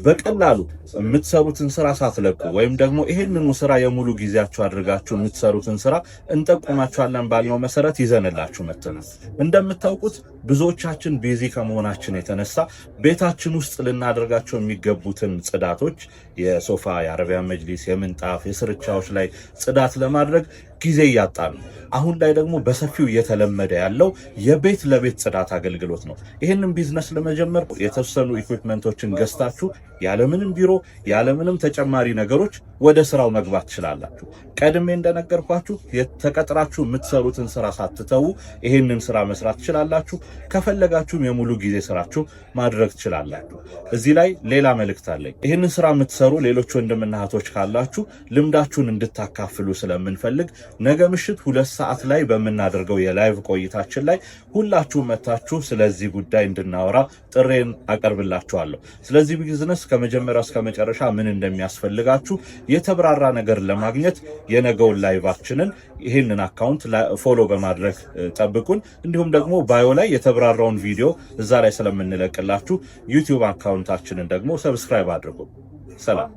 በቀላሉ የምትሰሩትን ስራ ሳትለቁ ወይም ደግሞ ይሄንኑ ስራ የሙሉ ጊዜያችሁ አድርጋችሁ የምትሰሩትን ስራ እንጠቁማችኋለን ባልነው መሰረት ይዘንላችሁ መጥተናል። እንደምታውቁት ብዙዎቻችን ቢዚ ከመሆናችን የተነሳ ቤታችን ውስጥ ልናደርጋቸው የሚገቡትን ጽዳቶች የሶፋ፣ የአረቢያን መጅሊስ፣ የምንጣፍ፣ የስርቻዎች ላይ ጽዳት ለማድረግ ጊዜ እያጣን ነው። አሁን ላይ ደግሞ በሰፊው እየተለመደ ያለው የቤት ለቤት ጽዳት አገልግሎት ነው። ይህንን ቢዝነስ ለመጀመር የተወሰኑ ኢኩዊፕመንቶችን ገዝታችሁ ያለምንም ቢሮ ያለምንም ተጨማሪ ነገሮች ወደ ስራው መግባት ትችላላችሁ። ቀድሜ እንደነገርኳችሁ ተቀጥራችሁ የምትሰሩትን ስራ ሳትተው ይህንን ስራ መስራት ትችላላችሁ። ከፈለጋችሁም የሙሉ ጊዜ ስራችሁ ማድረግ ትችላላችሁ። እዚህ ላይ ሌላ መልእክት አለኝ። ይህንን ስራ የምትሰሩ ሌሎች ወንድምና እህቶች ካላችሁ ልምዳችሁን እንድታካፍሉ ስለምንፈልግ ነገ ምሽት 2 ሰዓት ላይ በምናደርገው የላይቭ ቆይታችን ላይ ሁላችሁም መታችሁ ስለዚህ ጉዳይ እንድናወራ ጥሬን አቀርብላችኋለሁ። ስለዚህ ቢዝነስ ከመጀመሪያው እስከ መጨረሻ ምን እንደሚያስፈልጋችሁ የተብራራ ነገር ለማግኘት የነገውን ላይቫችንን ይህንን አካውንት ፎሎ በማድረግ ጠብቁን። እንዲሁም ደግሞ ባዮ ላይ የተብራራውን ቪዲዮ እዛ ላይ ስለምንለቅላችሁ ዩቲዩብ አካውንታችንን ደግሞ ሰብስክራይብ አድርጉ። ሰላም።